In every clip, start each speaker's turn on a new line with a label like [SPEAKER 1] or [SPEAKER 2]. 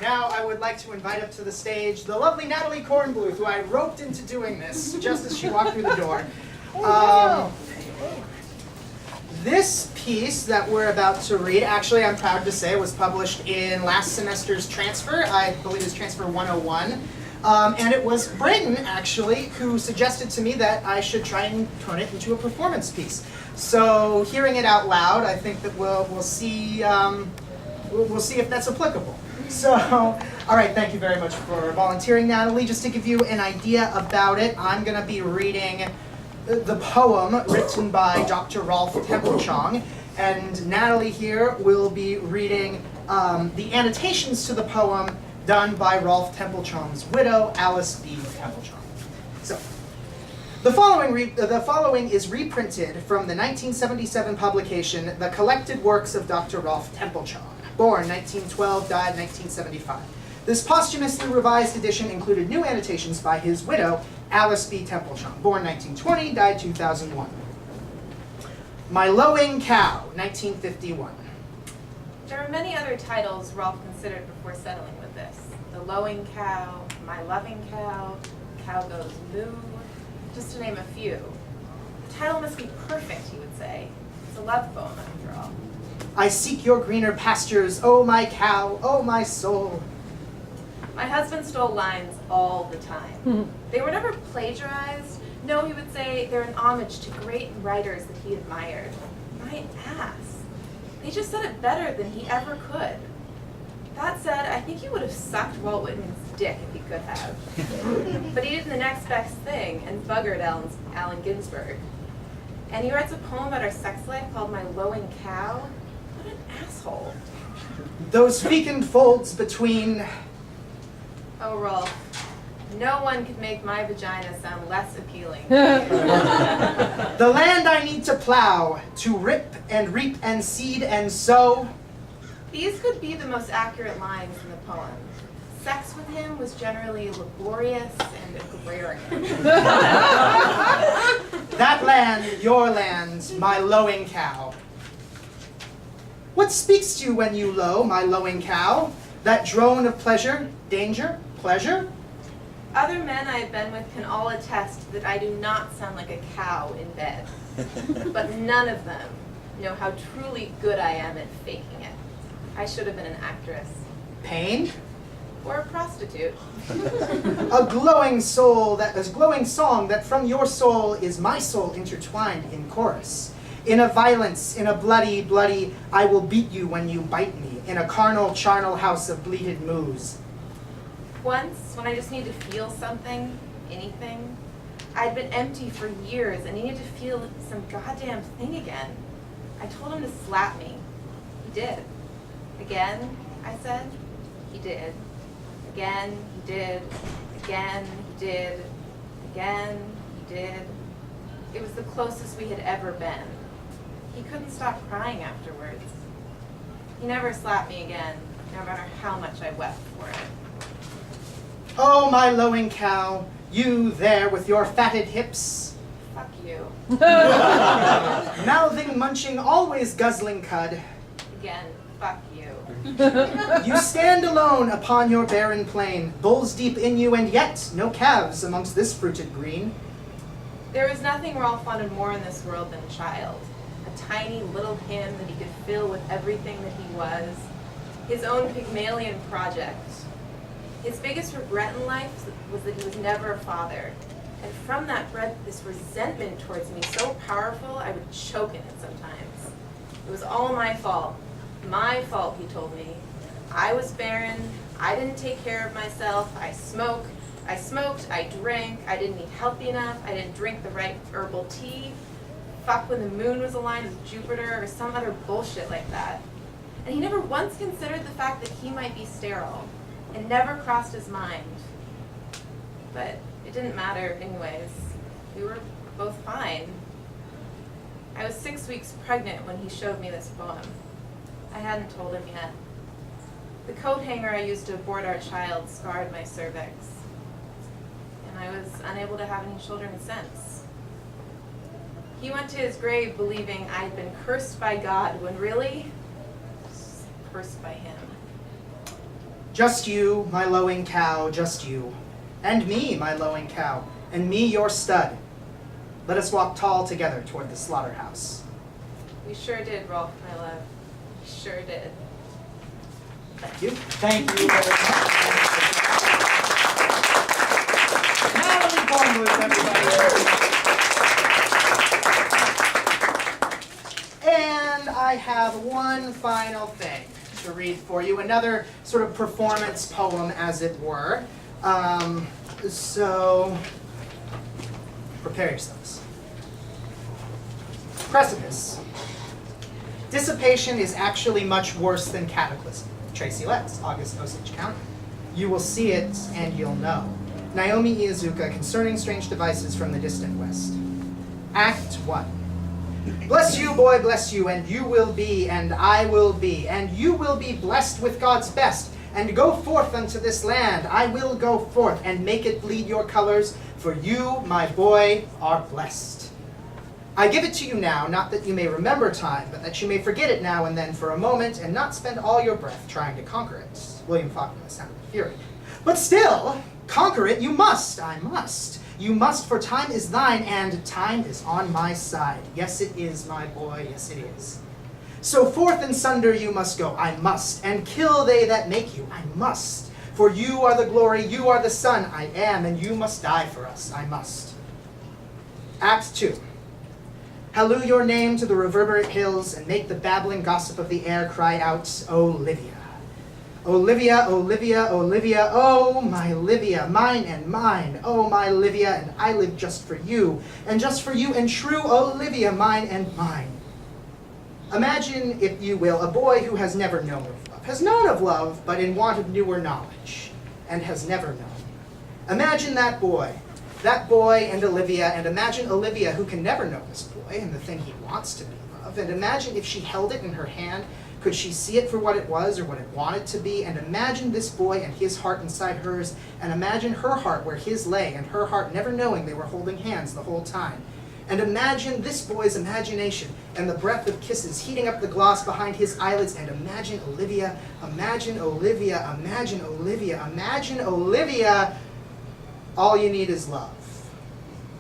[SPEAKER 1] Now I would like to invite up to the stage the lovely Natalie Kornbluth, who I roped into doing this just as she walked through the door. This piece that we're about to read, actually I'm proud to say, was published in last semester's transfer. I believe it's Transfer 101. And it was Brayton, actually, who suggested to me that I should try and turn it into a performance piece. So hearing it out loud, I think that we'll see if that's applicable. So, all right, thank you very much for volunteering, Natalie. Just to give you an idea about it, I'm going to be reading the poem written by Dr. Rolf Tempelchong, and Natalie here will be reading the annotations to the poem done by Rolf Tempelchong's widow, Alice B. Tempelchong. So, the following is reprinted from the 1977 publication, The Collected Works of Dr. Rolf Tempelchong, born 1912, died 1975. This posthumously revised edition included new annotations by his widow, Alice B. Tempelchong, born 1920, died 2001. My Lowing Cow, 1951.
[SPEAKER 2] There are many other titles Rolf considered before settling with this. The Lowing Cow, My Loving Cow, Cow Goes Moo, just to name a few. The title must be perfect, he would say. It's a love poem, after all.
[SPEAKER 1] I seek your greener pastures, oh my cow, oh my soul.
[SPEAKER 2] My husband stole lines all the time. They were never plagiarized. No, he would say they're an homage to great writers that he admired. My ass. He just said it better than he ever could. That said, I think he would have sucked Walt Whitman's dick if he could have. But he did the next best thing and buggered Allen Ginsberg. And he writes a poem about our sex life called My Lowing Cow. What an asshole.
[SPEAKER 1] Those fecund folds between...
[SPEAKER 2] Oh, Rolf, no one could make my vagina sound less appealing.
[SPEAKER 1] The land I need to plow, to rip and reap and seed and sow.
[SPEAKER 2] These could be the most accurate lines in the poem. Sex with him was generally laborious and agrarian.
[SPEAKER 1] That land, your land, my lowing cow. What speaks to you when you low, my lowing cow? That drone of pleasure, danger, pleasure?
[SPEAKER 2] Other men I have been with can all attest that I do not sound like a cow in bed. But none of them know how truly good I am at faking it. I should have been an actress.
[SPEAKER 1] Pain?
[SPEAKER 2] Or a prostitute.
[SPEAKER 1] A glowing song that from your soul is my soul intertwined in chorus. In a violence, in a bloody, I will beat you when you bite me, in a carnal, charnel house of bleated moos.
[SPEAKER 2] Once, when I just needed to feel something, anything, I'd been empty for years and needed to feel some goddamn thing again. I told him to slap me. He did. Again, I said. He did. Again, he did. Again, he did. Again, he did. It was the closest we had ever been. He couldn't stop crying afterwards. He never slapped me again, no matter how much I wept for it.
[SPEAKER 1] Oh, my lowing cow, you there with your fatted hips.
[SPEAKER 2] Fuck you.
[SPEAKER 1] Mouthing, munching, always guzzling cud.
[SPEAKER 2] Again, fuck you.
[SPEAKER 1] You stand alone upon your barren plain, bulls deep in you, and yet no calves amongst this fruited green.
[SPEAKER 2] There was nothing Rolf wanted more in this world than a child. A tiny little him that he could fill with everything that he was. His own Pygmalion project. His biggest regret in life was that he was never a father. And from that bred this resentment towards me so powerful, I would choke in it sometimes. It was all my fault. My fault, he told me. I was barren. I didn't take care of myself. I smoked, I drank, I didn't eat healthy enough, I didn't drink the right herbal tea. Fuck when the moon was aligned with Jupiter or some other bullshit like that. And he never once considered the fact that he might be sterile. It never crossed his mind. But it didn't matter anyways. We were both fine. I was 6 weeks pregnant when he showed me this poem. I hadn't told him yet. The coat hanger I used to abort our child scarred my cervix. And I was unable to have any children since. He went to his grave believing I had been cursed by God, when really, just cursed by him.
[SPEAKER 1] Just you, my lowing cow, just you. And me, my lowing cow, and me, your stud. Let us walk tall together toward the slaughterhouse.
[SPEAKER 2] We sure did, Rolf, my love. We sure did.
[SPEAKER 1] Thank you. Thank you very much. Natalie Bournemouth, everybody. And I have one final thing to read for you, another sort of performance poem, as it were. So prepare yourselves. Precipice. Dissipation is actually much worse than cataclysm. Tracy Letts, August Osage County. You will see it and you'll know. Naomi Iizuka, Concerning Strange Devices from the Distant West. Act 1. Bless you, boy, bless you, and you will be, and I will be, and you will be blessed with God's best, and go forth unto this land. I will go forth and make it bleed your colors, for you, my boy, are blessed. I give it to you now, not that you may remember time, but that you may forget it now and then for a moment, and not spend all your breath trying to conquer it. William Faulkner, The Sound of Fury. But still, conquer it you must, I must. You must, for time is thine, and time is on my side. Yes, it is, my boy, yes, it is. So forth and sunder you must go, I must, and kill they that make you, I must. For you are the glory, you are the sun, I am, and you must die for us, I must. Act 2. Halloo your name to the reverberate hills, and make the babbling gossip of the air cry out, Olivia. Olivia, Olivia, Olivia, oh my Livia, mine and mine, oh my Livia, and I live just for you, and true Olivia, mine and mine. Imagine, if you will, a boy who has never known of love, has known of love, but in want of newer knowledge, and has never known. Imagine that boy and Olivia, and imagine Olivia who can never know this boy and the thing he wants to be loved, and imagine if she held it in her hand, could she see it for what it was or what it wanted to be? And imagine this boy and his heart inside hers, and imagine her heart where his lay, and her heart never knowing they were holding hands the whole time. And imagine this boy's imagination and the breath of kisses heating up the gloss behind his eyelids, and imagine Olivia, imagine Olivia, imagine Olivia, imagine Olivia. All you need is love.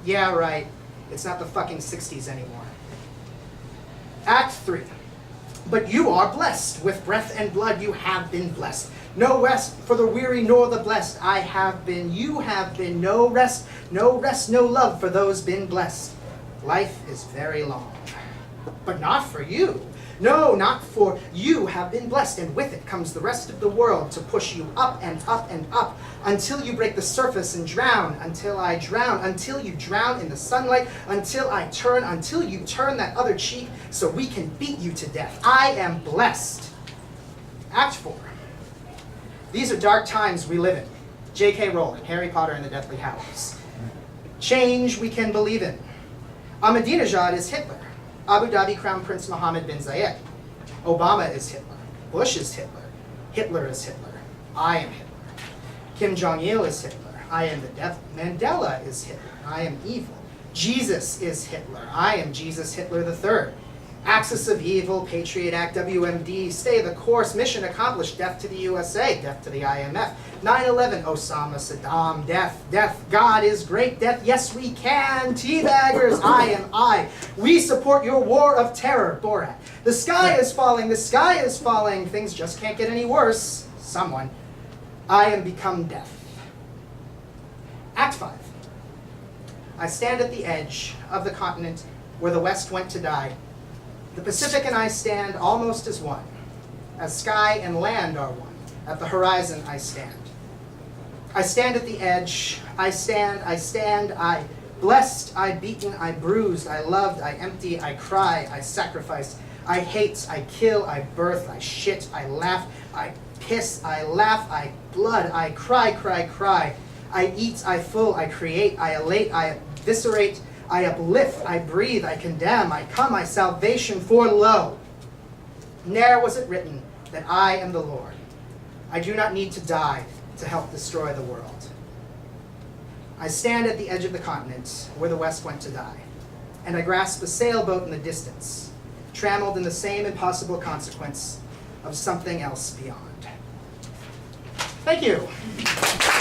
[SPEAKER 1] Yeah, right. It's not the fucking 60s anymore. Act 3. But you are blessed. With breath and blood you have been blessed. No rest for the weary nor the blessed. I have been, you have been. No rest, no love for those been blessed. Life is very long. But not for you. No, not for you have been blessed, and with it comes the rest of the world to push you up and up and up until you break the surface and drown, until I drown, until you drown in the sunlight, until you turn that other cheek so we can beat you to death. I am blessed. Act 4. These are dark times we live in. J.K. Rowling, Harry Potter and the Deathly Hallows. Change we can believe in. Ahmadinejad is Hitler. Abu Dhabi Crown Prince Mohammed bin Zayed. Obama is Hitler. Bush is Hitler. Hitler is Hitler. I am Hitler. Kim Jong-il is Hitler. I am the devil. Mandela is Hitler. I am evil. Jesus is Hitler. I am Jesus Hitler III. Axis of Evil, Patriot Act, WMD, stay the course, mission accomplished, death to the USA, death to the IMF, 9/11, Osama, Saddam, death, God is great, death, yes we can, teabaggers, I am I, we support your war of terror, Borat, the sky is falling, things just can't get any worse, someone, I am become death. Act 5. I stand at the edge of the continent where the West went to die. The Pacific and I stand almost as one, as sky and land are one. At the horizon I stand. I stand at the edge. I stand, I blessed, I beaten, I bruised, I loved, I empty, I cry, I sacrifice, I hate, I kill, I birth, I shit, I laugh, I piss, I laugh, I blood, I cry, I eat, I full, I create, I elate, I eviscerate, I uplift, I breathe, I condemn, I come, I salvation, for lo, ne'er was it written that I am the Lord. I do not need to die to help destroy the world. I stand at the edge of the continent where the West went to die, and I grasp a sailboat in the distance, trammeled in the same impossible consequence of something else beyond. Thank you.